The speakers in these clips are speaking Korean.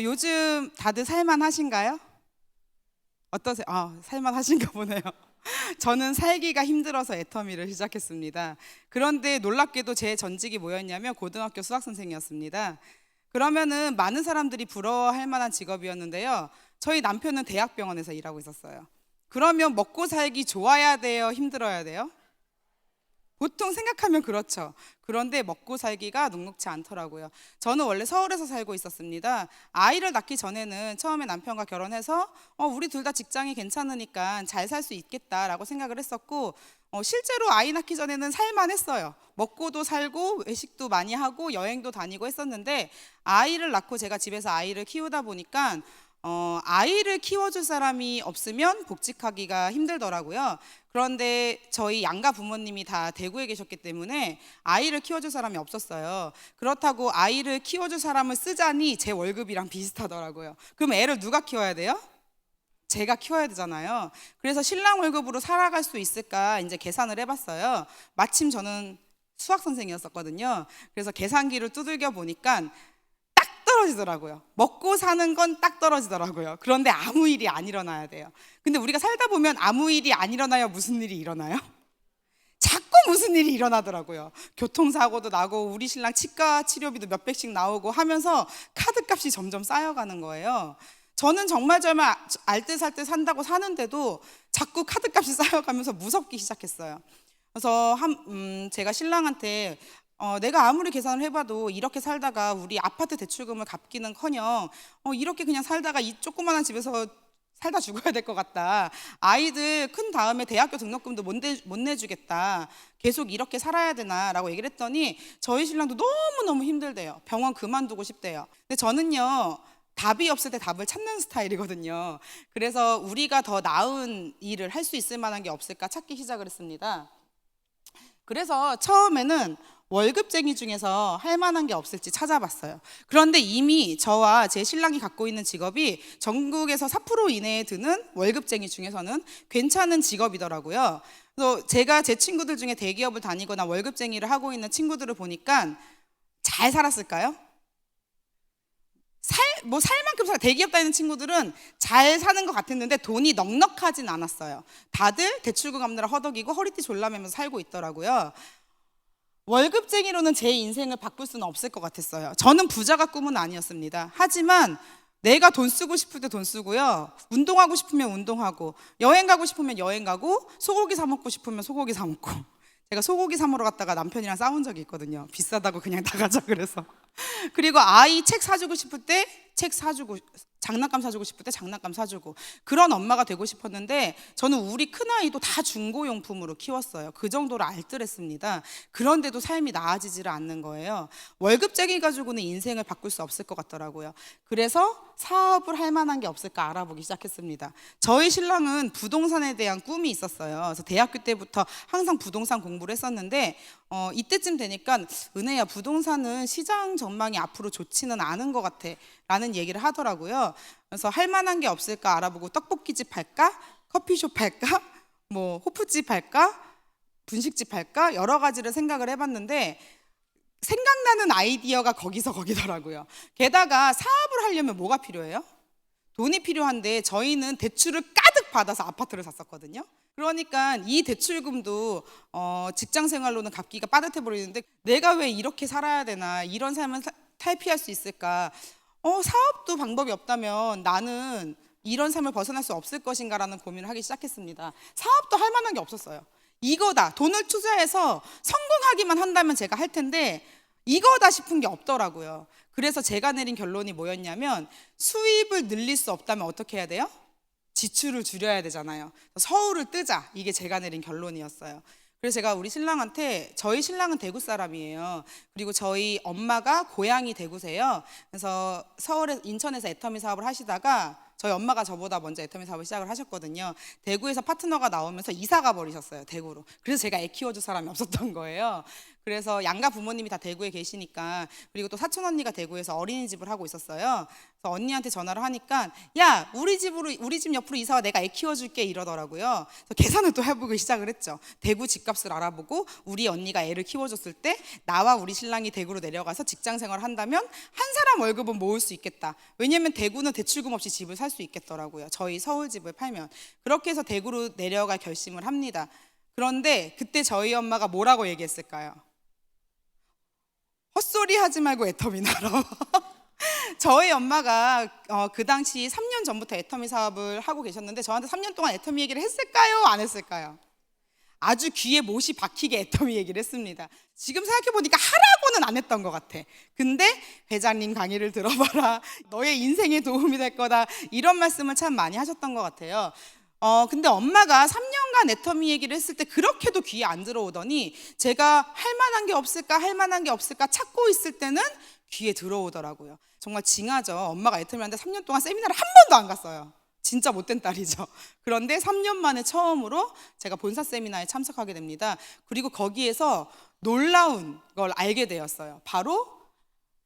요즘 다들 살만하신가요? 어떠세요? 살만하신가 보네요. 저는 살기가 힘들어서 애터미를 시작했습니다. 그런데 놀랍게도 제 전직이 뭐였냐면 고등학교 수학 선생이었습니다. 그러면은 많은 사람들이 부러워할 만한 직업이었는데요. 저희 남편은 대학병원에서 일하고 있었어요. 그러면 먹고 살기 좋아야 돼요? 힘들어야 돼요? 보통 생각하면 그렇죠. 그런데 먹고 살기가 녹록지 않더라고요. 저는 원래 서울에서 살고 있었습니다. 아이를 낳기 전에는 처음에 남편과 결혼해서 우리 둘 다 직장이 괜찮으니까 잘 살 수 있겠다라고 생각을 했었고, 실제로 아이 낳기 전에는 살만했어요. 먹고도 살고 외식도 많이 하고 여행도 다니고 했었는데, 아이를 낳고 제가 집에서 아이를 키우다 보니까 아이를 키워줄 사람이 없으면 복직하기가 힘들더라고요. 그런데 저희 양가 부모님이 다 대구에 계셨기 때문에 아이를 키워줄 사람이 없었어요. 그렇다고 아이를 키워줄 사람을 쓰자니 제 월급이랑 비슷하더라고요. 그럼 애를 누가 키워야 돼요? 제가 키워야 되잖아요. 그래서 신랑 월급으로 살아갈 수 있을까 이제 계산을 해봤어요. 마침 저는 수학 선생이었었거든요. 그래서 계산기를 두들겨 보니까 떨어지더라고요. 먹고 사는 건 딱 떨어지더라고요. 그런데 아무 일이 안 일어나야 돼요. 근데 우리가 살다 보면 아무 일이 안 일어나요? 무슨 일이 일어나요? 자꾸 무슨 일이 일어나더라고요. 교통사고도 나고 우리 신랑 치과 치료비도 몇백씩 나오고 하면서 카드값이 점점 쌓여가는 거예요. 저는 정말 알뜰살뜰 산다고 사는데도 자꾸 카드값이 쌓여가면서 무섭기 시작했어요. 그래서 제가 신랑한테 내가 아무리 계산을 해봐도 이렇게 살다가 우리 아파트 대출금을 갚기는커녕 이렇게 그냥 살다가 이 조그만한 집에서 살다 죽어야 될 것 같다. 아이들 큰 다음에 대학교 등록금도 못 내주겠다. 계속 이렇게 살아야 되나 라고 얘기를 했더니 저희 신랑도 너무너무 힘들대요. 병원 그만두고 싶대요. 근데 저는요, 답이 없을 때 답을 찾는 스타일이거든요. 그래서 우리가 더 나은 일을 할 수 있을 만한 게 없을까 찾기 시작을 했습니다. 그래서 처음에는 월급쟁이 중에서 할 만한 게 없을지 찾아봤어요. 그런데 이미 저와 제 신랑이 갖고 있는 직업이 전국에서 4% 이내에 드는 월급쟁이 중에서는 괜찮은 직업이더라고요. 그래서 제가 제 친구들 중에 대기업을 다니거나 월급쟁이를 하고 있는 친구들을 보니까 잘 살았을까요? 살 만큼 대기업 다니는 친구들은 잘 사는 것 같았는데 돈이 넉넉하진 않았어요. 다들 대출금 갚느라 허덕이고 허리띠 졸라매면서 살고 있더라고요. 월급쟁이로는 제 인생을 바꿀 수는 없을 것 같았어요. 저는 부자가 꿈은 아니었습니다. 하지만 내가 돈 쓰고 싶을 때 돈 쓰고요, 운동하고 싶으면 운동하고, 여행 가고 싶으면 여행 가고, 소고기 사 먹고 싶으면 소고기 사 먹고. 제가 소고기 사 먹으러 갔다가 남편이랑 싸운 적이 있거든요. 비싸다고 그냥 나가자 그래서. 그리고 아이 책 사주고 싶을 때 책 사주고, 장난감 사주고 싶을 때 장난감 사주고, 그런 엄마가 되고 싶었는데 저는 우리 큰아이도 다 중고용품으로 키웠어요. 그 정도로 알뜰했습니다. 그런데도 삶이 나아지지를 않는 거예요. 월급쟁이 가지고는 인생을 바꿀 수 없을 것 같더라고요. 그래서 사업을 할 만한 게 없을까 알아보기 시작했습니다. 저희 신랑은 부동산에 대한 꿈이 있었어요. 그래서 대학교 때부터 항상 부동산 공부를 했었는데 이때쯤 되니까 은혜야, 부동산은 시장 전망이 앞으로 좋지는 않은 것 같아 라는 얘기를 하더라고요. 그래서 할 만한 게 없을까 알아보고 떡볶이집 할까? 커피숍 할까? 호프집 할까? 분식집 할까? 여러 가지를 생각을 해봤는데 생각나는 아이디어가 거기더라고요. 게다가 사업을 하려면 뭐가 필요해요? 돈이 필요한데 저희는 대출을 가득 받아서 아파트를 샀었거든요. 그러니까 이 대출금도 직장 생활로는 갚기가 빠듯해 버리는데 내가 왜 이렇게 살아야 되나, 이런 삶을 탈피할 수 있을까, 사업도 방법이 없다면 나는 이런 삶을 벗어날 수 없을 것인가라는 고민을 하기 시작했습니다. 사업도 할 만한 게 없었어요. 이거다, 돈을 투자해서 성공하기만 한다면 제가 할 텐데 이거다 싶은 게 없더라고요. 그래서 제가 내린 결론이 뭐였냐면, 수입을 늘릴 수 없다면 어떻게 해야 돼요? 지출을 줄여야 되잖아요. 서울을 뜨자, 이게 제가 내린 결론이었어요. 그래서 제가 우리 신랑한테, 저희 신랑은 대구 사람이에요. 그리고 저희 엄마가 고향이 대구세요. 그래서 인천에서 애터미 사업을 하시다가 저희 엄마가 저보다 먼저 애터미 사업을 시작을 하셨거든요. 대구에서 파트너가 나오면서 이사가 버리셨어요, 대구로. 그래서 제가 애 키워줄 사람이 없었던 거예요. 그래서 양가 부모님이 다 대구에 계시니까, 그리고 또 사촌 언니가 대구에서 어린이집을 하고 있었어요. 그래서 언니한테 전화를 하니까 야, 우리 집 옆으로 이사와, 내가 애 키워줄게 이러더라고요. 그래서 계산을 또 해보기 시작을 했죠. 대구 집값을 알아보고 우리 언니가 애를 키워줬을 때 나와 우리 신랑이 대구로 내려가서 직장 생활을 한다면 한 사람 월급은 모을 수 있겠다. 왜냐면 대구는 대출금 없이 집을 살 수 있겠더라고요. 저희 서울 집을 팔면. 그렇게 해서 대구로 내려갈 결심을 합니다. 그런데 그때 저희 엄마가 뭐라고 얘기했을까요? 헛소리 하지 말고 애터미 나러. 저희 엄마가 그 당시 3년 전부터 애터미 사업을 하고 계셨는데 저한테 3년 동안 애터미 얘기를 했을까요? 안 했을까요? 아주 귀에 못이 박히게 애터미 얘기를 했습니다. 지금 생각해보니까 하라고는 안 했던 것 같아. 근데 회장님 강의를 들어봐라, 너의 인생에 도움이 될 거다, 이런 말씀을 참 많이 하셨던 것 같아요. 근데 엄마가 3년간 애터미 얘기를 했을 때 그렇게도 귀에 안 들어오더니 제가 할 만한 게 없을까 찾고 있을 때는 귀에 들어오더라고요. 정말 징하죠. 엄마가 애터미 하는데 3년 동안 세미나를 한 번도 안 갔어요. 진짜 못된 딸이죠. 그런데 3년 만에 처음으로 제가 본사 세미나에 참석하게 됩니다. 그리고 거기에서 놀라운 걸 알게 되었어요. 바로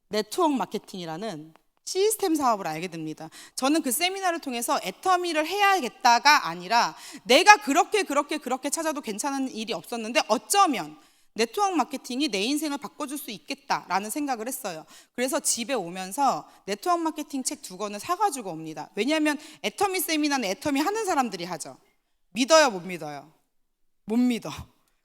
네트워크 마케팅이라는 시스템 사업을 알게 됩니다. 저는 그 세미나를 통해서 애터미를 해야겠다가 아니라 내가 그렇게 찾아도 괜찮은 일이 없었는데 어쩌면 네트워크 마케팅이 내 인생을 바꿔줄 수 있겠다라는 생각을 했어요. 그래서 집에 오면서 네트워크 마케팅 책 2권을 사가지고 옵니다. 왜냐하면 애터미 세미나는 애터미 하는 사람들이 하죠. 믿어요, 못 믿어요? 못 믿어.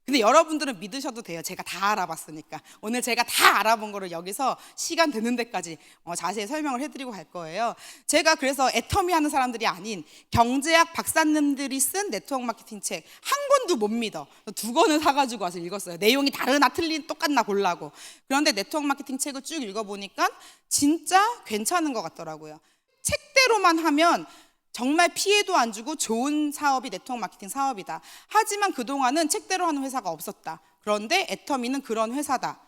근데 여러분들은 믿으셔도 돼요. 제가 다 알아봤으니까. 오늘 제가 다 알아본 거를 여기서 시간 되는 데까지 자세히 설명을 해드리고 갈 거예요. 제가 그래서 애터미 하는 사람들이 아닌 경제학 박사님들이 쓴 네트워크 마케팅 책 한 권도 못 믿어. 2권을 사가지고 와서 읽었어요. 내용이 다르나 똑같나 보려고. 그런데 네트워크 마케팅 책을 쭉 읽어보니까 진짜 괜찮은 것 같더라고요. 책대로만 하면 정말 피해도 안 주고 좋은 사업이 네트워크 마케팅 사업이다. 하지만 그동안은 책대로 하는 회사가 없었다. 그런데 애터미는 그런 회사다.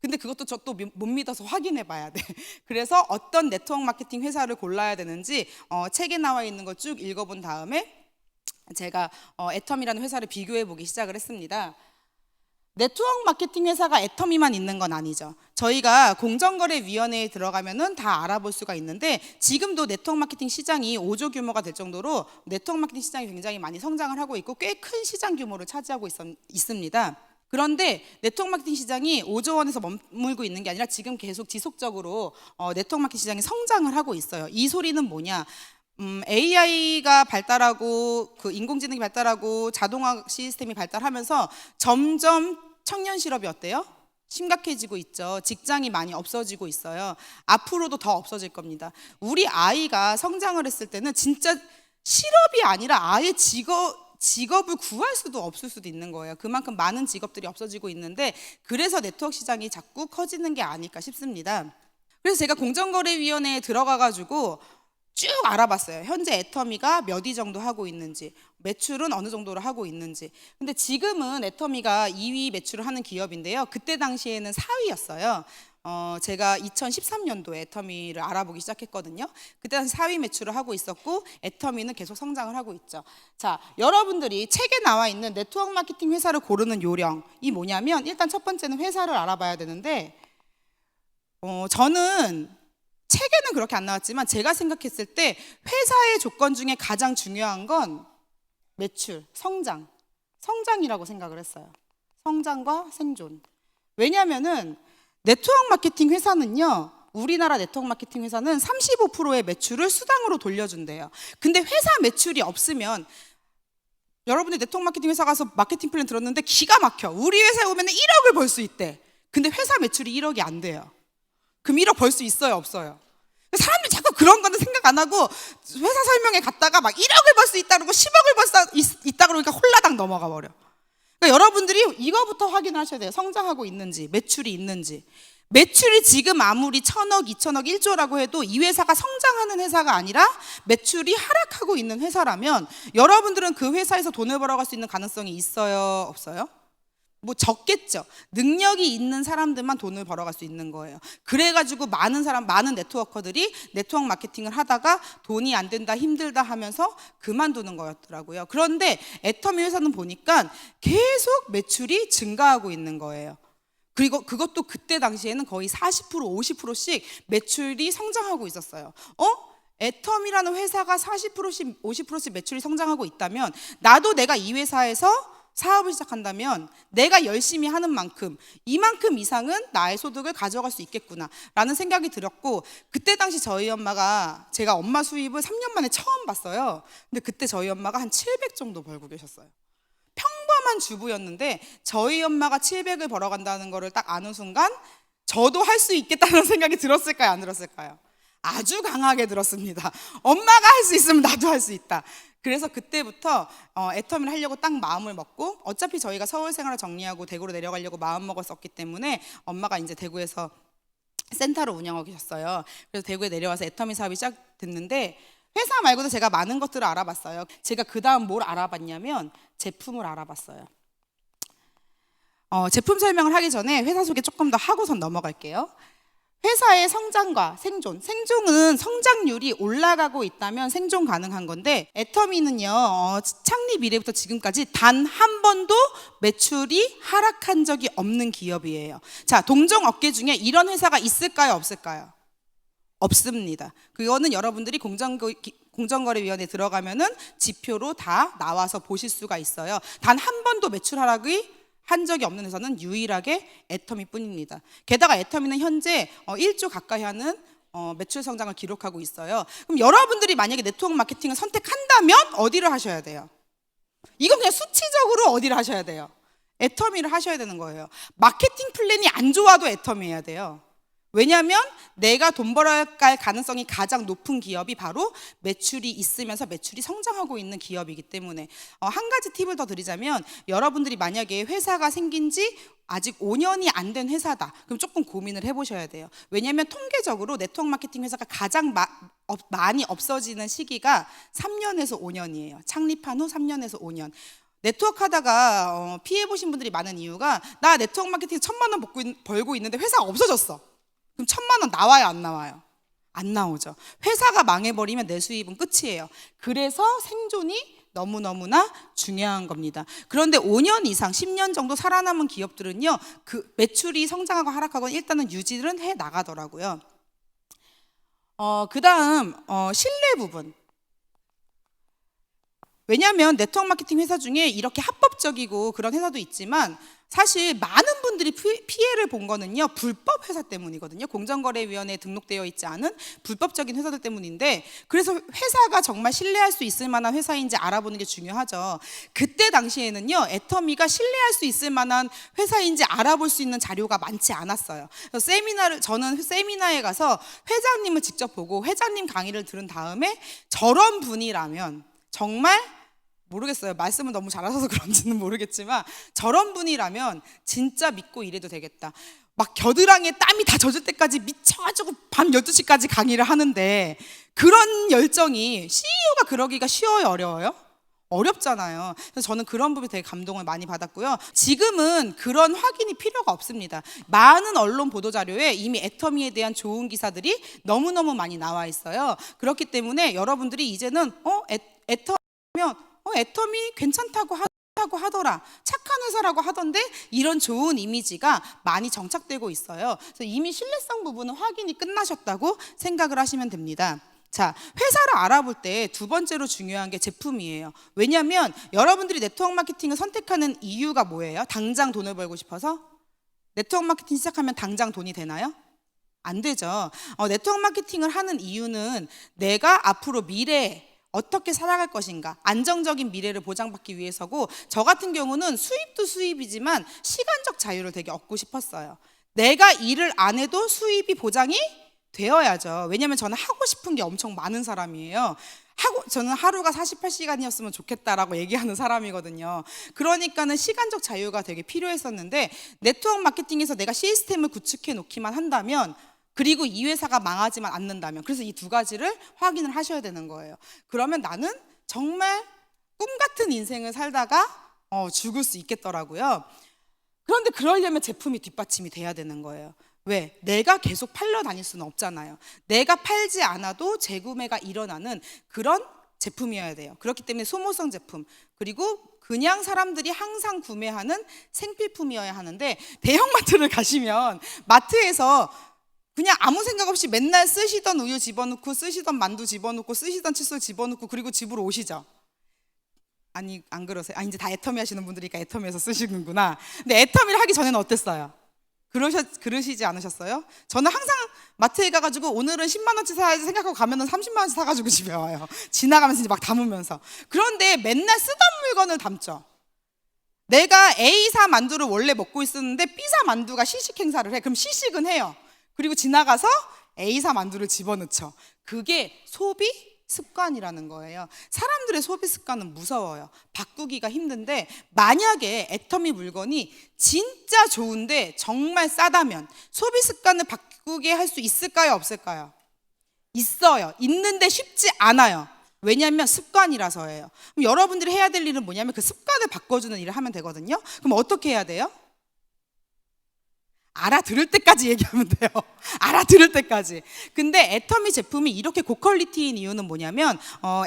근데 그것도 저 또 못 믿어서 확인해 봐야 돼. 그래서 어떤 네트워크 마케팅 회사를 골라야 되는지 책에 나와 있는 거 쭉 읽어본 다음에 제가 애터미라는 회사를 비교해 보기 시작을 했습니다. 네트워크 마케팅 회사가 애터미만 있는 건 아니죠. 저희가 공정거래위원회에 들어가면은 다 알아볼 수가 있는데 지금도 네트워크 마케팅 시장이 5조 규모가 될 정도로 네트워크 마케팅 시장이 굉장히 많이 성장을 하고 있고 꽤 큰 시장 규모를 차지하고 있습니다. 그런데 네트워크 마케팅 시장이 5조 원에서 머물고 있는 게 아니라 지금 계속 지속적으로 네트워크 마케팅 시장이 성장을 하고 있어요. 이 소리는 뭐냐? AI가 발달하고 그 인공지능이 발달하고 자동화 시스템이 발달하면서 점점 청년 실업이 어때요? 심각해지고 있죠. 직장이 많이 없어지고 있어요. 앞으로도 더 없어질 겁니다. 우리 아이가 성장을 했을 때는 진짜 실업이 아니라 아예 직업을 구할 수도 없을 수도 있는 거예요. 그만큼 많은 직업들이 없어지고 있는데 그래서 네트워크 시장이 자꾸 커지는 게 아닐까 싶습니다. 그래서 제가 공정거래위원회에 들어가가지고 쭉 알아봤어요. 현재 애터미가 몇 위 정도 하고 있는지, 매출은 어느 정도로 하고 있는지. 근데 지금은 애터미가 2위 매출을 하는 기업인데요. 그때 당시에는 4위였어요. 제가 2013년도에 애터미를 알아보기 시작했거든요. 그때 당시 4위 매출을 하고 있었고 애터미는 계속 성장을 하고 있죠. 자, 여러분들이 책에 나와 있는 네트워크 마케팅 회사를 고르는 요령이 뭐냐면 일단 첫 번째는 회사를 알아봐야 되는데 저는 책에는 그렇게 안 나왔지만 제가 생각했을 때 회사의 조건 중에 가장 중요한 건 매출, 성장이라고 생각을 했어요. 성장과 생존. 왜냐하면은 네트워크 마케팅 회사는요, 우리나라 네트워크 마케팅 회사는 35%의 매출을 수당으로 돌려준대요. 근데 회사 매출이 없으면 여러분들 네트워크 마케팅 회사 가서 마케팅 플랜 들었는데 기가 막혀. 우리 회사에 오면 1억을 벌 수 있대. 근데 회사 매출이 1억이 안 돼요. 그럼 1억 벌 수 있어요, 없어요? 사람들이 자꾸 그런 거는 생각 안 하고 회사 설명회 갔다가 막 1억을 벌 수 있다 그러고 10억을 벌 수 있다 그러니까 홀라당 넘어가 버려. 그러니까 여러분들이 이거부터 확인하셔야 돼요. 성장하고 있는지, 매출이 있는지. 매출이 지금 아무리 1,000억, 2,000억, 1조라고 해도 이 회사가 성장하는 회사가 아니라 매출이 하락하고 있는 회사라면 여러분들은 그 회사에서 돈을 벌어갈 수 있는 가능성이 있어요, 없어요? 뭐 적겠죠. 능력이 있는 사람들만 돈을 벌어갈 수 있는 거예요. 그래가지고 많은 네트워커들이 네트워크 마케팅을 하다가 돈이 안 된다, 힘들다 하면서 그만두는 거였더라고요. 그런데 애터미 회사는 보니까 계속 매출이 증가하고 있는 거예요. 그리고 그것도 그때 당시에는 거의 40% 50%씩 매출이 성장하고 있었어요. 애텀이라는 회사가 40%씩 50%씩 매출이 성장하고 있다면 나도 내가 이 회사에서 사업을 시작한다면 내가 열심히 하는 만큼 이만큼 이상은 나의 소득을 가져갈 수 있겠구나 라는 생각이 들었고, 그때 당시 저희 엄마가, 제가 엄마 수입을 3년 만에 처음 봤어요. 근데 그때 저희 엄마가 한 700 정도 벌고 계셨어요. 평범한 주부였는데 저희 엄마가 700을 벌어간다는 거를 딱 아는 순간 저도 할 수 있겠다는 생각이 들었을까요, 안 들었을까요? 아주 강하게 들었습니다. 엄마가 할 수 있으면 나도 할 수 있다. 그래서 그때부터 애터미를 하려고 딱 마음을 먹고, 어차피 저희가 서울 생활을 정리하고 대구로 내려가려고 마음 먹었었기 때문에 엄마가 이제 대구에서 센터를 운영하고 계셨어요. 그래서 대구에 내려와서 애터미 사업이 시작됐는데, 회사 말고도 제가 많은 것들을 알아봤어요. 제가 그 다음 뭘 알아봤냐면 제품을 알아봤어요. 제품 설명을 하기 전에 회사 소개 조금 더 하고선 넘어갈게요. 회사의 성장과 생존. 생존은 성장률이 올라가고 있다면 생존 가능한 건데, 애터미는요, 창립 이래부터 지금까지 단 한 번도 매출이 하락한 적이 없는 기업이에요. 자, 동종 업계 중에 이런 회사가 있을까요, 없을까요? 없습니다. 그거는 여러분들이 공정거래위원회에 들어가면은 지표로 다 나와서 보실 수가 있어요. 단 한 번도 매출 하락이 한 적이 없는 회사는 유일하게 애터미 뿐입니다. 게다가 애터미는 현재 1조 가까이 하는 매출 성장을 기록하고 있어요. 그럼 여러분들이 만약에 네트워크 마케팅을 선택한다면 어디를 하셔야 돼요? 이건 그냥 수치적으로 어디를 하셔야 돼요? 애터미를 하셔야 되는 거예요. 마케팅 플랜이 안 좋아도 애터미 해야 돼요. 왜냐하면 내가 돈 벌어갈 가능성이 가장 높은 기업이 바로 매출이 있으면서 매출이 성장하고 있는 기업이기 때문에, 한 가지 팁을 더 드리자면, 여러분들이 만약에 회사가 생긴 지 아직 5년이 안 된 회사다, 그럼 조금 고민을 해보셔야 돼요. 왜냐하면 통계적으로 네트워크 마케팅 회사가 가장 많이 없어지는 시기가 3년에서 5년이에요. 창립한 후 3년에서 5년. 네트워크 하다가 피해보신 분들이 많은 이유가, 나 네트워크 마케팅 1,000만 원 벌고 있는데 회사가 없어졌어. 그럼 1,000만 원 나와요, 안 나와요? 안 나오죠. 회사가 망해버리면 내 수입은 끝이에요. 그래서 생존이 너무너무나 중요한 겁니다. 그런데 5년 이상, 10년 정도 살아남은 기업들은요, 그 매출이 성장하고 하락하고는 일단은 유지를 해 나가더라고요. 그 다음 신뢰 부분. 왜냐하면 네트워크 마케팅 회사 중에 이렇게 합법적이고 그런 회사도 있지만, 사실 많은 분들이 피해를 본 거는요, 불법 회사 때문이거든요. 공정거래위원회에 등록되어 있지 않은 불법적인 회사들 때문인데, 그래서 회사가 정말 신뢰할 수 있을 만한 회사인지 알아보는 게 중요하죠. 그때 당시에는요, 애터미가 신뢰할 수 있을 만한 회사인지 알아볼 수 있는 자료가 많지 않았어요. 그래서 저는 세미나에 가서 회장님을 직접 보고 회장님 강의를 들은 다음에, 저런 분이라면 정말 모르겠어요. 말씀을 너무 잘하셔서 그런지는 모르겠지만, 저런 분이라면 진짜 믿고 일해도 되겠다. 막 겨드랑이에 땀이 다 젖을 때까지 미쳐가지고 밤 12시까지 강의를 하는데, 그런 열정이 CEO가 그러기가 쉬워요, 어려워요? 어렵잖아요. 그래서 저는 그런 부분에 되게 감동을 많이 받았고요. 지금은 그런 확인이 필요가 없습니다. 많은 언론 보도자료에 이미 애터미에 대한 좋은 기사들이 너무너무 많이 나와 있어요. 그렇기 때문에 여러분들이 이제는 애터미면 애터미 괜찮다고 하더라, 착한 회사라고 하던데, 이런 좋은 이미지가 많이 정착되고 있어요. 그래서 이미 신뢰성 부분은 확인이 끝나셨다고 생각을 하시면 됩니다. 자, 회사를 알아볼 때 두 번째로 중요한 게 제품이에요. 왜냐하면 여러분들이 네트워크 마케팅을 선택하는 이유가 뭐예요? 당장 돈을 벌고 싶어서? 네트워크 마케팅 시작하면 당장 돈이 되나요? 안 되죠. 네트워크 마케팅을 하는 이유는 내가 앞으로 미래에 어떻게 살아갈 것인가, 안정적인 미래를 보장받기 위해서고, 저 같은 경우는 수입도 수입이지만 시간적 자유를 되게 얻고 싶었어요. 내가 일을 안 해도 수입이 보장이 되어야죠. 왜냐하면 저는 하고 싶은 게 엄청 많은 사람이에요. 저는 하루가 48시간이었으면 좋겠다라고 얘기하는 사람이거든요. 그러니까는 시간적 자유가 되게 필요했었는데, 네트워크 마케팅에서 내가 시스템을 구축해 놓기만 한다면, 그리고 이 회사가 망하지만 않는다면, 그래서 이 두 가지를 확인을 하셔야 되는 거예요. 그러면 나는 정말 꿈 같은 인생을 살다가 죽을 수 있겠더라고요. 그런데 그러려면 제품이 뒷받침이 돼야 되는 거예요. 왜? 내가 계속 팔러 다닐 수는 없잖아요. 내가 팔지 않아도 재구매가 일어나는 그런 제품이어야 돼요. 그렇기 때문에 소모성 제품, 그리고 그냥 사람들이 항상 구매하는 생필품이어야 하는데, 대형마트를 가시면 마트에서 그냥 아무 생각 없이 맨날 쓰시던 우유 집어넣고 쓰시던 만두 집어넣고 쓰시던 칫솔 집어넣고 그리고 집으로 오시죠. 아니, 안 그러세요? 이제 다 애터미 하시는 분들이니까 애터미에서 쓰시는구나. 근데 애터미를 하기 전에는 어땠어요? 그러시지 않으셨어요? 저는 항상 마트에 가가지고 오늘은 10만 원치 사야지 생각하고 가면은 30만 원치 사가지고 집에 와요. 지나가면서 이제 막 담으면서. 그런데 맨날 쓰던 물건을 담죠. 내가 A사 만두를 원래 먹고 있었는데 B사 만두가 시식 행사를 해. 그럼 시식은 해요. 그리고 지나가서 A사 만두를 집어넣죠. 그게 소비 습관이라는 거예요. 사람들의 소비 습관은 무서워요. 바꾸기가 힘든데, 만약에 애터미 물건이 진짜 좋은데 정말 싸다면 소비 습관을 바꾸게 할 수 있을까요? 없을까요? 있어요. 있는데 쉽지 않아요. 왜냐하면 습관이라서예요. 그럼 여러분들이 해야 될 일은 뭐냐면 그 습관을 바꿔주는 일을 하면 되거든요. 그럼 어떻게 해야 돼요? 알아들을 때까지 얘기하면 돼요. 알아들을 때까지. 근데 애터미 제품이 이렇게 고퀄리티인 이유는 뭐냐면,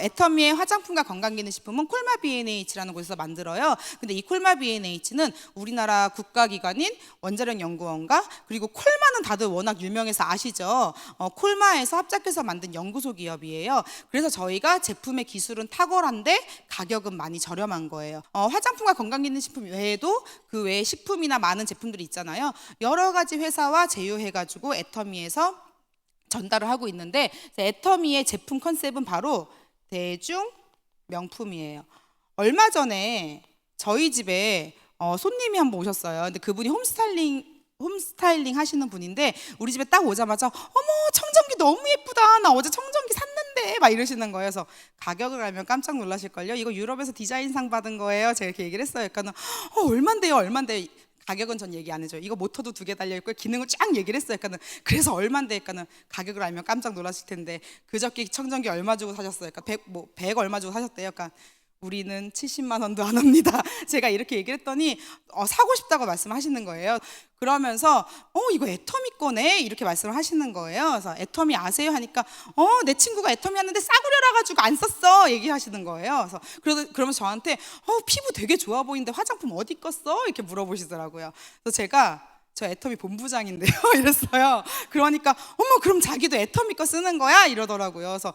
애터미의 화장품과 건강기능식품은 콜마 B&H라는 곳에서 만들어요. 근데 이 콜마 B&H는 우리나라 국가기관인 원자력연구원과, 그리고 콜마는 다들 워낙 유명해서 아시죠? 콜마에서 합작해서 만든 연구소 기업이에요. 그래서 저희가 제품의 기술은 탁월한데 가격은 많이 저렴한 거예요. 화장품과 건강기능식품 외에도 그 외에 식품이나 많은 제품들이 있잖아요. 여러 가지 회사와 제휴해가지고 애터미에서 전달을 하고 있는데, 애터미의 제품 컨셉은 바로 대중 명품이에요. 얼마 전에 저희 집에 손님이 한 번 오셨어요. 근데 그분이 홈스타일링 하시는 분인데, 우리 집에 딱 오자마자 어머 청정기 너무 예쁘다, 나 어제 청정기 샀는데 막 이러시는 거예요. 그래서 가격을 알면 깜짝 놀라실걸요. 이거 유럽에서 디자인상 받은 거예요. 제가 이렇게 얘기를 했어요. 그러니까 얼만데요? 가격은 전 얘기 안 해줘요. 이거 모터도 2개 달려있고 기능을 쫙 얘기를 했어요. 그래서 얼만데? 가격을 알면 깜짝 놀라실 텐데, 그저께 청정기 얼마 주고 사셨어요? 100 얼마 주고 사셨대요. 우리는 70만 원도 안 합니다. 제가 이렇게 얘기를 했더니 사고 싶다고 말씀하시는 거예요. 그러면서 이거 애터미 거네 이렇게 말씀을 하시는 거예요. 그래서 애터미 아세요? 하니까 내 친구가 애터미 하는데 싸구려라 가지고 안 썼어 얘기하시는 거예요. 그러면서 저한테 피부 되게 좋아 보이는데 화장품 어디 거 써? 이렇게 물어보시더라고요. 그래서 제가 저 애터미 본부장인데요 이랬어요. 그러니까 어머 그럼 자기도 애터미 거 쓰는 거야? 이러더라고요. 그래서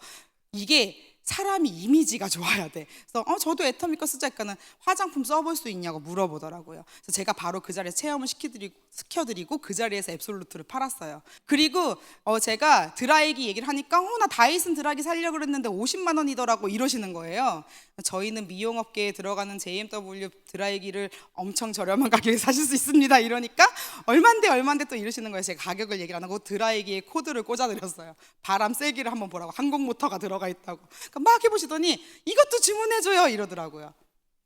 이게 사람이 이미지가 좋아야 돼. 그래서 저도 애터미 거 쓰자 하니까는 화장품 써볼 수 있냐고 물어보더라고요. 그래서 제가 바로 그 자리에서 체험을 시켜드리고 그 자리에서 앱솔루트를 팔았어요. 그리고 제가 드라이기 얘기를 하니까 나 다이슨 드라이기 살려고 그랬는데 50만 원이더라고 이러시는 거예요. 저희는 미용업계에 들어가는 JMW 드라이기를 엄청 저렴한 가격에 사실 수 있습니다 이러니까 얼만데 또 이러시는 거예요. 제가 가격을 얘기를 안 하고 드라이기에 코드를 꽂아드렸어요. 바람 세기를 한번 보라고, 항공 모터가 들어가 있다고. 막 해보시더니 이것도 주문해줘요 이러더라고요.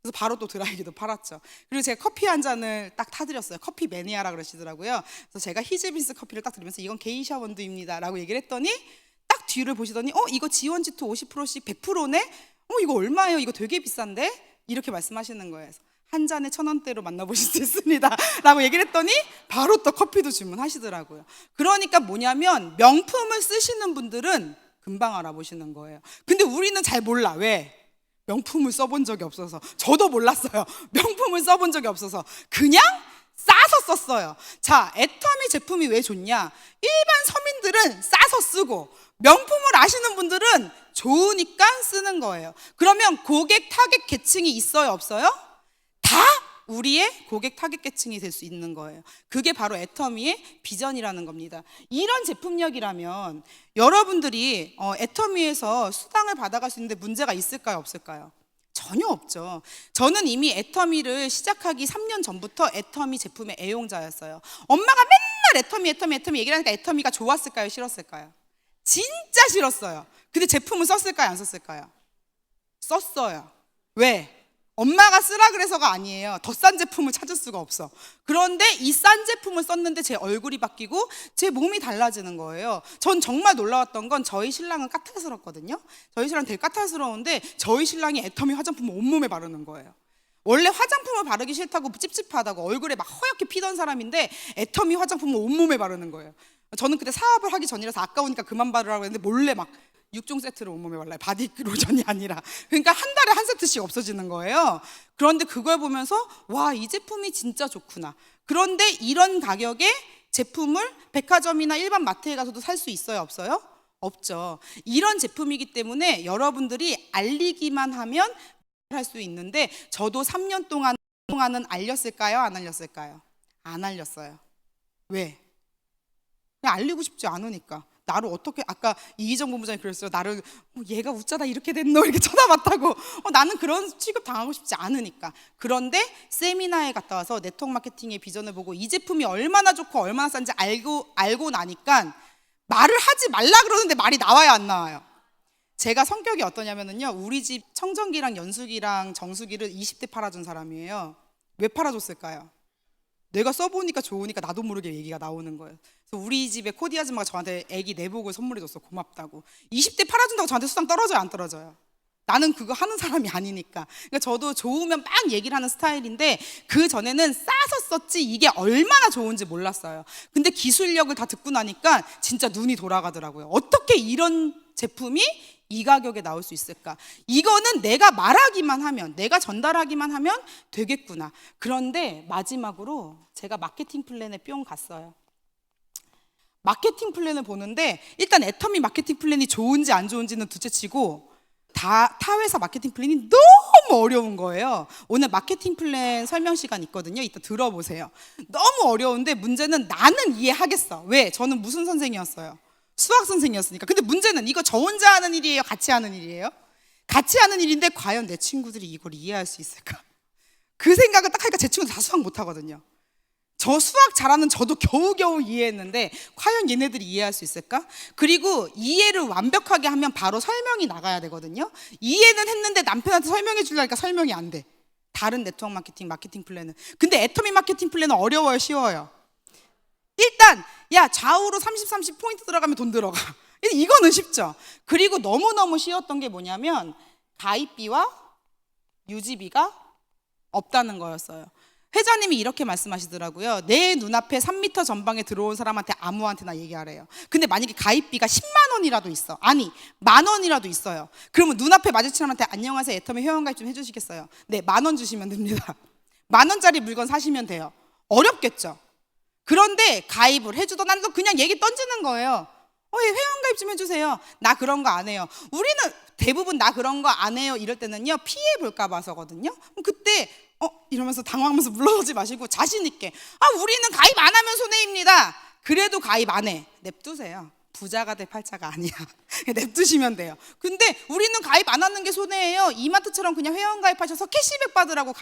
그래서 바로 또 드라이기도 팔았죠. 그리고 제가 커피 한 잔을 딱 타드렸어요. 커피 매니아라 그러시더라고요. 그래서 제가 히즈빈스 커피를 딱 드리면서 이건 게이샤 원두입니다 라고 얘기를 했더니 딱 뒤를 보시더니 이거 지원지투 50%씩 100%네? 이거 얼마예요? 이거 되게 비싼데? 이렇게 말씀하시는 거예요. 한 잔에 1,000원대로 만나보실 수 있습니다 라고 얘기를 했더니 바로 또 커피도 주문하시더라고요. 그러니까 뭐냐면 명품을 쓰시는 분들은 금방 알아보시는 거예요. 근데 우리는 잘 몰라. 왜? 명품을 써본 적이 없어서. 저도 몰랐어요. 명품을 써본 적이 없어서 그냥 싸서 썼어요. 자, 애터미 제품이 왜 좋냐? 일반 서민들은 싸서 쓰고 명품을 아시는 분들은 좋으니까 쓰는 거예요. 그러면 고객 타겟 계층이 있어요, 없어요? 다 우리의 고객 타겟 계층이 될 수 있는 거예요. 그게 바로 애터미의 비전이라는 겁니다. 이런 제품력이라면 여러분들이 애터미에서 수당을 받아갈 수 있는데 문제가 있을까요, 없을까요? 전혀 없죠. 저는 이미 애터미를 시작하기 3년 전부터 애터미 제품의 애용자였어요. 엄마가 맨날 애터미 얘기를 하니까 애터미가 좋았을까요, 싫었을까요? 진짜 싫었어요. 근데 제품을 썼을까요, 안 썼을까요? 썼어요. 왜? 엄마가 쓰라 그래서가 아니에요. 더 싼 제품을 찾을 수가 없어. 그런데 이 싼 제품을 썼는데 제 얼굴이 바뀌고 제 몸이 달라지는 거예요. 전 정말 놀라웠던 건 저희 신랑은 까탈스럽거든요. 저희 신랑 되게 까탈스러운데 저희 신랑이 애터미 화장품을 온몸에 바르는 거예요. 원래 화장품을 바르기 싫다고 찝찝하다고 얼굴에 막 허옇게 피던 사람인데 애터미 화장품을 온몸에 바르는 거예요. 저는 그때 사업을 하기 전이라서 아까우니까 그만 바르라고 했는데 몰래 막 6종 세트를 온몸에 발라요. 바디 로션이 아니라. 그러니까 한 달에 한 세트씩 없어지는 거예요. 그런데 그걸 보면서 와, 이 제품이 진짜 좋구나. 그런데 이런 가격에 제품을 백화점이나 일반 마트에 가서도 살 수 있어요, 없어요? 없죠. 이런 제품이기 때문에 여러분들이 알리기만 하면 할 수 있는데, 저도 3년 동안은 알렸을까요? 안 알렸을까요? 안 알렸어요. 왜? 그냥 알리고 싶지 않으니까. 나를 어떻게, 아까 이희정 본부장이 그랬어요. 나를 얘가 웃자다 이렇게 됐노 이렇게 쳐다봤다고. 나는 그런 취급 당하고 싶지 않으니까. 그런데 세미나에 갔다 와서 네트워크 마케팅의 비전을 보고 이 제품이 얼마나 좋고 얼마나 싼지 알고 나니까 말을 하지 말라 그러는데 말이 나와요, 안 나와요? 제가 성격이 어떠냐면요, 우리 집 청정기랑 연수기랑 정수기를 20대 팔아준 사람이에요. 왜 팔아줬을까요? 내가 써보니까 좋으니까 나도 모르게 얘기가 나오는 거예요. 그래서 우리 집에 코디 아줌마가 저한테 애기 내복을 선물해줬어. 고맙다고. 20대 팔아준다고 저한테 수당 떨어져요, 안 떨어져요? 나는 그거 하는 사람이 아니니까. 그러니까 저도 좋으면 막 얘기를 하는 스타일인데, 그 전에는 싸서 썼지 이게 얼마나 좋은지 몰랐어요. 근데 기술력을 다 듣고 나니까 진짜 눈이 돌아가더라고요. 어떻게 이런 제품이 이 가격에 나올 수 있을까? 이거는 내가 말하기만 하면, 내가 전달하기만 하면 되겠구나. 그런데 마지막으로 제가 마케팅 플랜에 뿅 갔어요. 마케팅 플랜을 보는데, 일단 애터미 마케팅 플랜이 좋은지 안 좋은지는 둘째치고 타 회사 마케팅 플랜이 너무 어려운 거예요. 오늘 마케팅 플랜 설명 시간 있거든요. 이따 들어보세요. 너무 어려운데 문제는 나는 이해하겠어. 왜? 저는 무슨 선생이었어요? 수학 선생이었으니까. 근데 문제는 이거 저 혼자 하는 일이에요? 같이 하는 일이에요? 같이 하는 일인데 과연 내 친구들이 이걸 이해할 수 있을까? 그 생각을 딱 하니까 제 친구들 다 수학 못하거든요. 저 수학 잘하는 저도 겨우겨우 이해했는데 과연 얘네들이 이해할 수 있을까? 그리고 이해를 완벽하게 하면 바로 설명이 나가야 되거든요. 이해는 했는데 남편한테 설명해 주려니까 설명이 안 돼. 다른 네트워크 마케팅 플랜은. 근데 애터미 마케팅 플랜은 어려워요, 쉬워요? 일단 야, 좌우로 30 포인트 들어가면 돈 들어가. 이거는 쉽죠. 그리고 너무너무 쉬웠던 게 뭐냐면 가입비와 유지비가 없다는 거였어요. 회장님이 이렇게 말씀하시더라고요. 내 눈앞에 3m 전방에 들어온 사람한테 아무한테나 얘기하래요. 근데 만약에 가입비가 10만 원이라도 있어, 아니 10,000원이라도 있어요. 그러면 눈앞에 마주친 사람한테 안녕하세요, 애터미 회원가입 좀 해주시겠어요? 네, 10,000원 주시면 됩니다. 10,000원짜리 물건 사시면 돼요. 어렵겠죠? 그런데 가입을 해주던 한도 그냥 얘기 던지는 거예요. 예, 회원가입 좀 해주세요. 나 그런 거 안 해요. 우리는 대부분 나 그런 거 안 해요 이럴 때는요, 피해 볼까 봐서거든요. 그때 이러면서 당황하면서 물러서지 마시고 자신 있게, 우리는 가입 안 하면 손해입니다. 그래도 가입 안 해. 냅두세요. 부자가 될 팔자가 아니야. 냅두시면 돼요. 근데 우리는 가입 안 하는 게 손해예요. 이마트처럼 그냥 회원 가입하셔서 캐시백 받으라고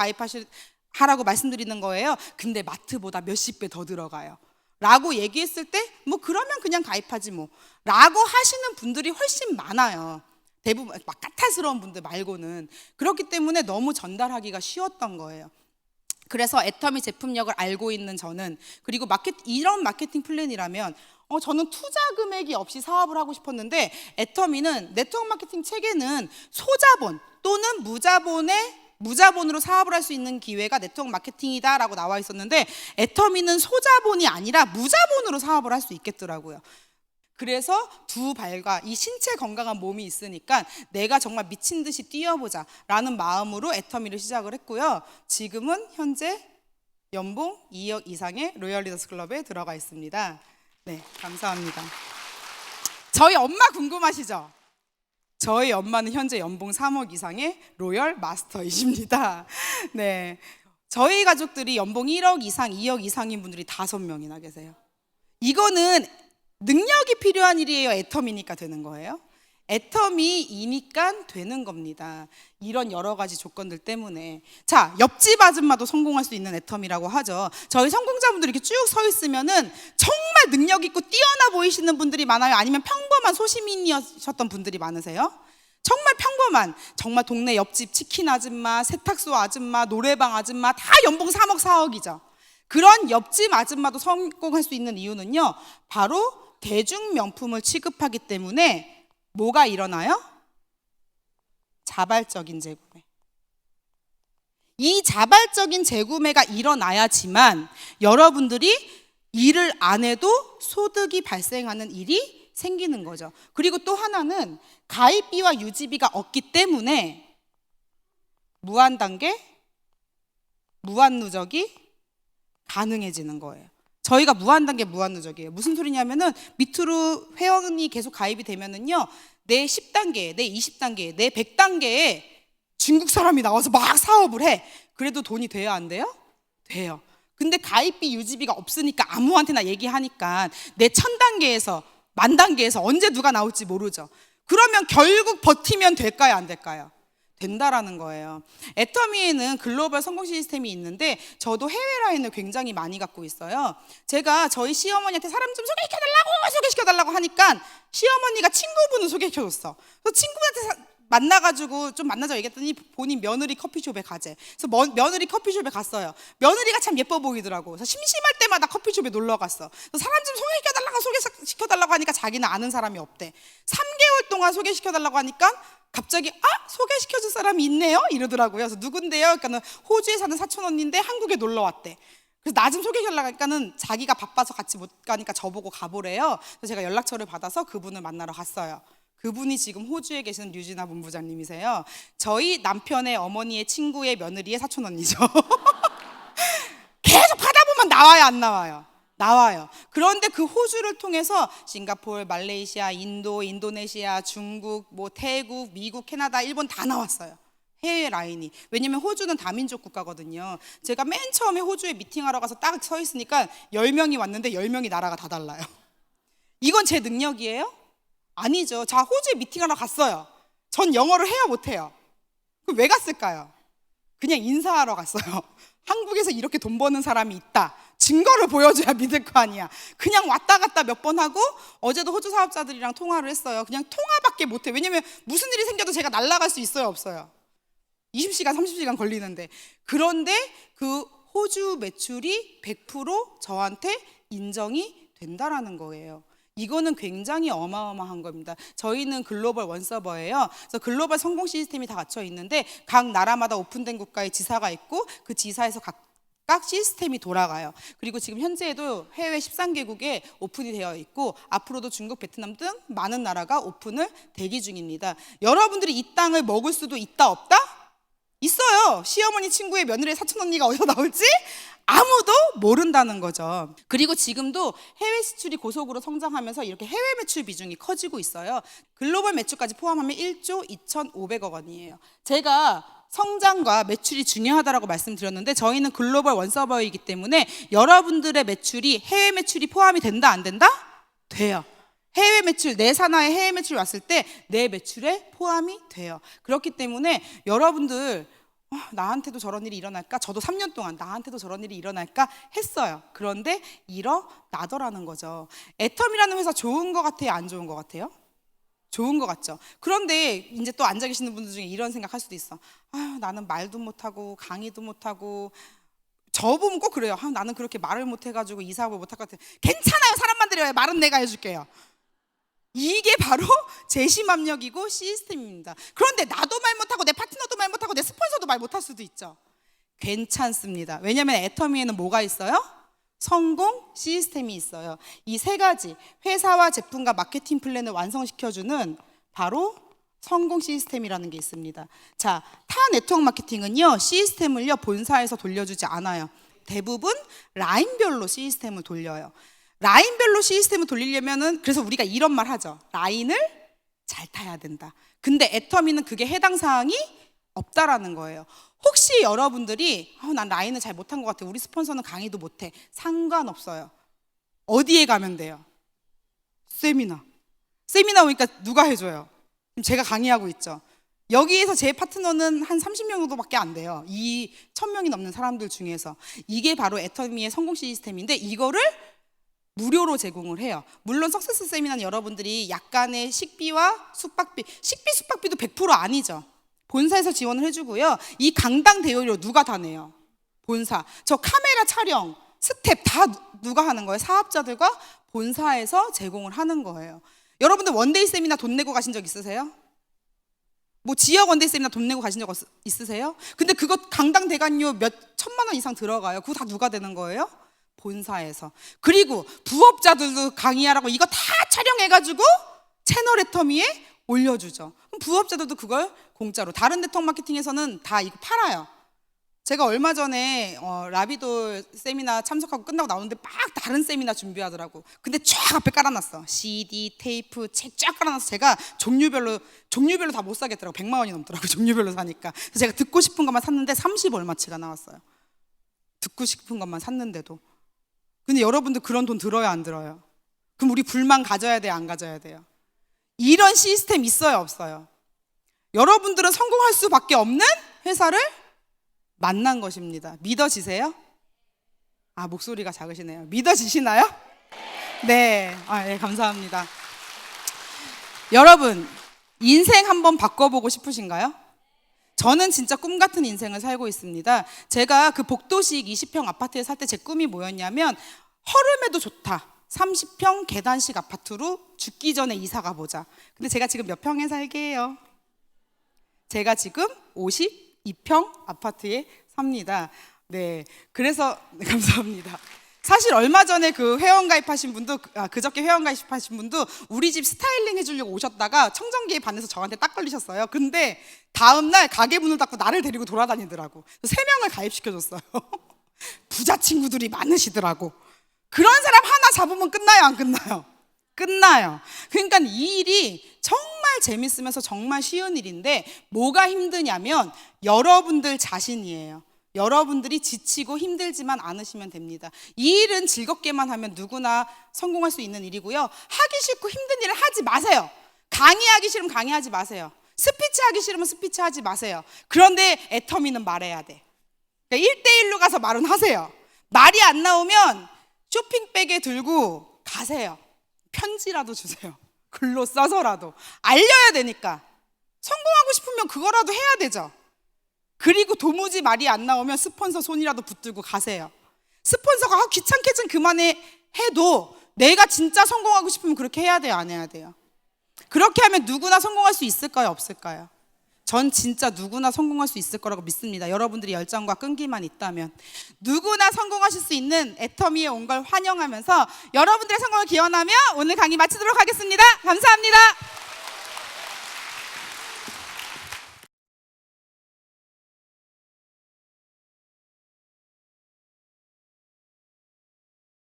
하라고 말씀드리는 거예요. 근데 마트보다 몇십 배 더 들어가요 라고 얘기했을 때, 뭐 그러면 그냥 가입하지 뭐 라고 하시는 분들이 훨씬 많아요. 대부분 막 까탈스러운 분들 말고는. 그렇기 때문에 너무 전달하기가 쉬웠던 거예요. 그래서 애터미 제품력을 알고 있는 저는, 그리고 이런 마케팅 플랜이라면 저는 투자 금액이 없이 사업을 하고 싶었는데, 애터미는 네트워크 마케팅 책에는 소자본 또는 무자본으로 사업을 할 수 있는 기회가 네트워크 마케팅이다라고 나와 있었는데, 애터미는 소자본이 아니라 무자본으로 사업을 할 수 있겠더라고요. 그래서 두 발과 이 신체 건강한 몸이 있으니까 내가 정말 미친 듯이 뛰어보자 라는 마음으로 애터미를 시작을 했고요. 지금은 현재 연봉 2억 이상의 로열 리더스 클럽에 들어가 있습니다. 네, 감사합니다. 저희 엄마 궁금하시죠? 저희 엄마는 현재 연봉 3억 이상의 로열 마스터이십니다. 네, 저희 가족들이 연봉 1억 이상, 2억 이상인 분들이 5명이나 계세요. 이거는 능력이 필요한 일이에요, 애터미니까 되는 거예요? 애터미이니까 되는 겁니다. 이런 여러 가지 조건들 때문에. 자, 옆집 아줌마도 성공할 수 있는 애터미라고 하죠. 저희 성공자분들이 이렇게 쭉 서 있으면은 정말 능력 있고 뛰어나 보이시는 분들이 많아요? 아니면 평범한 소시민이셨던 분들이 많으세요? 정말 평범한, 정말 동네 옆집 치킨 아줌마, 세탁소 아줌마, 노래방 아줌마 다 연봉 3억, 4억이죠. 그런 옆집 아줌마도 성공할 수 있는 이유는요, 바로 대중 명품을 취급하기 때문에 뭐가 일어나요? 자발적인 재구매. 이 자발적인 재구매가 일어나야지만 여러분들이 일을 안 해도 소득이 발생하는 일이 생기는 거죠. 그리고 또 하나는 가입비와 유지비가 없기 때문에 무한단계, 무한누적이 가능해지는 거예요. 저희가 무한단계 무한누적이에요. 무슨 소리냐면은 밑으로 회원이 계속 가입이 되면은요, 내 10단계, 내 20단계, 내 100단계에 중국 사람이 나와서 막 사업을 해. 그래도 돈이 돼요, 안 돼요? 돼요. 근데 가입비 유지비가 없으니까 아무한테나 얘기하니까 내 1000단계에서 10,000단계에서 언제 누가 나올지 모르죠. 그러면 결국 버티면 될까요, 안 될까요? 된다라는 거예요. 애터미에는 글로벌 성공 시스템이 있는데 저도 해외 라인을 굉장히 많이 갖고 있어요. 제가 저희 시어머니한테 사람 좀 소개시켜달라고 하니까 시어머니가 친구분을 소개시켜줬어. 그래서 친구한테 만나가지고 좀 만나자고 얘기했더니 본인 며느리 커피숍에 가재. 그래서 며느리 커피숍에 갔어요. 며느리가 참 예뻐 보이더라고. 그래서 심심할 때마다 커피숍에 놀러 갔어. 그래서 사람 좀 소개시켜달라고 하니까 자기는 아는 사람이 없대. 3개월 동안 소개시켜달라고 하니까 갑자기 소개시켜줄 사람이 있네요 이러더라고요. 그래서 누군데요? 그러니까는 호주에 사는 사촌 언니인데 한국에 놀러 왔대. 그래서 나 좀 소개해달라고 하니까는 자기가 바빠서 같이 못 가니까 저보고 가보래요. 그래서 제가 연락처를 받아서 그분을 만나러 갔어요. 그분이 지금 호주에 계시는 류진아 본부장님이세요. 저희 남편의 어머니의 친구의 며느리의 사촌 언니죠. 계속 받아보면 나와요, 안 나와요? 나와요. 그런데 그 호주를 통해서 싱가포르, 말레이시아, 인도, 인도네시아, 중국, 태국, 미국, 캐나다, 일본 다 나왔어요. 해외 라인이. 왜냐면 호주는 다민족 국가거든요. 제가 맨 처음에 호주에 미팅하러 가서 딱 서 있으니까 10명이 왔는데 10명이 나라가 다 달라요. 이건 제 능력이에요? 아니죠. 자, 호주에 미팅하러 갔어요. 전 영어를 해요, 못해요? 그럼 왜 갔을까요? 그냥 인사하러 갔어요. 한국에서 이렇게 돈 버는 사람이 있다. 증거를 보여줘야 믿을 거 아니야. 그냥 왔다 갔다 몇 번 하고 어제도 호주 사업자들이랑 통화를 했어요. 그냥 통화밖에 못해. 왜냐면 무슨 일이 생겨도 제가 날아갈 수 있어요, 없어요? 20시간, 30시간 걸리는데. 그런데 그 호주 매출이 100% 저한테 인정이 된다라는 거예요. 이거는 굉장히 어마어마한 겁니다. 저희는 글로벌 원서버예요. 그래서 글로벌 성공 시스템이 다 갖춰 있는데 각 나라마다 오픈된 국가의 지사가 있고 그 지사에서 각각 시스템이 돌아가요. 그리고 지금 현재에도 해외 13개국에 오픈이 되어 있고 앞으로도 중국, 베트남 등 많은 나라가 오픈을 대기 중입니다. 여러분들이 이 땅을 먹을 수도 있다, 없다? 있어요. 시어머니 친구의 며느리의 사촌 언니가 어디서 나올지 아무도 모른다는 거죠. 그리고 지금도 해외 수출이 고속으로 성장하면서 이렇게 해외 매출 비중이 커지고 있어요. 글로벌 매출까지 포함하면 1조 2,500억 원이에요. 제가 성장과 매출이 중요하다고 말씀드렸는데 저희는 글로벌 원서버이기 때문에 여러분들의 매출이 해외 매출이 포함이 된다, 안 된다? 돼요. 해외 매출, 내 산하에 해외 매출이 왔을 때 내 매출에 포함이 돼요. 그렇기 때문에 여러분들 나한테도 저런 일이 일어날까? 저도 3년 동안 나한테도 저런 일이 일어날까 했어요. 그런데 일어나더라는 거죠. 애텀이라는 회사 좋은 것 같아요, 안 좋은 것 같아요? 좋은 것 같죠. 그런데 이제 또 앉아 계시는 분들 중에 이런 생각할 수도 있어. 나는 말도 못하고 강의도 못하고. 저 보면 꼭 그래요. 나는 그렇게 말을 못해가지고 이 사업을 못할 것 같아요. 괜찮아요, 사람만 데려요. 말은 내가 해줄게요. 이게 바로 재심압력이고 시스템입니다. 그런데 나도 말 못하고 내 파트너도 말 못하고 내 스폰서도 말 못할 수도 있죠. 괜찮습니다. 왜냐하면 애터미에는 뭐가 있어요? 성공 시스템이 있어요. 이 세 가지, 회사와 제품과 마케팅 플랜을 완성시켜주는 바로 성공 시스템이라는 게 있습니다. 자, 타 네트워크 마케팅은요, 시스템을요 본사에서 돌려주지 않아요. 대부분 라인별로 시스템을 돌려요. 라인별로 시스템을 돌리려면은, 그래서 우리가 이런 말 하죠. 라인을 잘 타야 된다. 근데 애터미는 그게 해당 사항이 없다라는 거예요. 혹시 여러분들이 난 라인을 잘 못한 것 같아, 우리 스폰서는 강의도 못해, 상관없어요. 어디에 가면 돼요? 세미나 오니까 누가 해줘요? 제가 강의하고 있죠. 여기에서 제 파트너는 한 30명 정도밖에 안 돼요. 이 1,000명이 넘는 사람들 중에서. 이게 바로 애터미의 성공 시스템인데 이거를 무료로 제공을 해요. 물론 석세스 세미나는 여러분들이 약간의 식비와 숙박비, 숙박비도 100% 아니죠. 본사에서 지원을 해주고요. 이 강당 대여료 누가 다 내요? 본사. 저 카메라 촬영, 스텝 다 누가 하는 거예요? 사업자들과 본사에서 제공을 하는 거예요. 여러분들 원데이 세미나 돈 내고 가신 적 있으세요? 지역 원데이 세미나 돈 내고 가신 적 있으세요? 근데 그거 강당 대관료 몇 천만 원 이상 들어가요. 그거 다 누가 되는 거예요? 본사에서. 그리고 부업자들도 강의하라고 이거 다 촬영해가지고 채널 애터미에 올려주죠. 그럼 부업자들도 그걸 공짜로. 다른 네트워크 마케팅에서는 다 이거 팔아요. 제가 얼마 전에 라비도 세미나 참석하고 끝나고 나오는데 막 다른 세미나 준비하더라고. 근데 쫙 앞에 깔아놨어. CD, 테이프, 책 쫙 깔아놔서 제가 종류별로 다 못 사겠더라고. 100만 원이 넘더라고. 종류별로 사니까. 그래서 제가 듣고 싶은 것만 샀는데 30 얼마치가 나왔어요. 듣고 싶은 것만 샀는데도. 근데 여러분들 그런 돈 들어요, 안 들어요? 그럼 우리 불만 가져야 돼요, 안 가져야 돼요? 이런 시스템 있어요, 없어요? 여러분들은 성공할 수밖에 없는 회사를 만난 것입니다. 믿어지세요? 아, 목소리가 작으시네요. 믿어지시나요? 네. 네, 감사합니다. 여러분, 인생 한번 바꿔보고 싶으신가요? 저는 진짜 꿈 같은 인생을 살고 있습니다. 제가 그 복도식 20평 아파트에 살 때 제 꿈이 뭐였냐면, 허름해도 좋다. 30평 계단식 아파트로 죽기 전에 이사 가보자. 근데 제가 지금 몇 평에 살게요? 제가 지금 52평 아파트에 삽니다. 네, 그래서 네, 감사합니다. 사실 얼마 전에 그 회원가입하신 분도 그저께 회원가입하신 분도 우리 집 스타일링 해주려고 오셨다가 청정기에 반해서 저한테 딱 걸리셨어요. 근데 다음날 가게 문을 닫고 나를 데리고 돌아다니더라고. 3명을 가입시켜줬어요. 부자 친구들이 많으시더라고. 그런 사람 하나 잡으면 끝나요, 안 끝나요? 끝나요. 그러니까 이 일이 정말 재밌으면서 정말 쉬운 일인데 뭐가 힘드냐면 여러분들 자신이에요. 여러분들이 지치고 힘들지만 않으시면 됩니다. 이 일은 즐겁게만 하면 누구나 성공할 수 있는 일이고요. 하기 싫고 힘든 일을 하지 마세요. 강의하기 싫으면 강의하지 마세요. 스피치 하기 싫으면 스피치 하지 마세요. 그런데 애터미는 말해야 돼. 그러니까 1대1로 가서 말은 하세요. 말이 안 나오면 쇼핑백에 들고 가세요. 편지라도 주세요. 글로 써서라도. 알려야 되니까. 성공하고 싶으면 그거라도 해야 되죠. 그리고 도무지 말이 안 나오면 스폰서 손이라도 붙들고 가세요. 스폰서가 귀찮게 좀 그만해 해도 내가 진짜 성공하고 싶으면 그렇게 해야 돼요, 안 해야 돼요? 그렇게 하면 누구나 성공할 수 있을까요, 없을까요? 전 진짜 누구나 성공할 수 있을 거라고 믿습니다. 여러분들이 열정과 끈기만 있다면. 누구나 성공하실 수 있는 애터미에 온 걸 환영하면서 여러분들의 성공을 기원하며 오늘 강의 마치도록 하겠습니다. 감사합니다.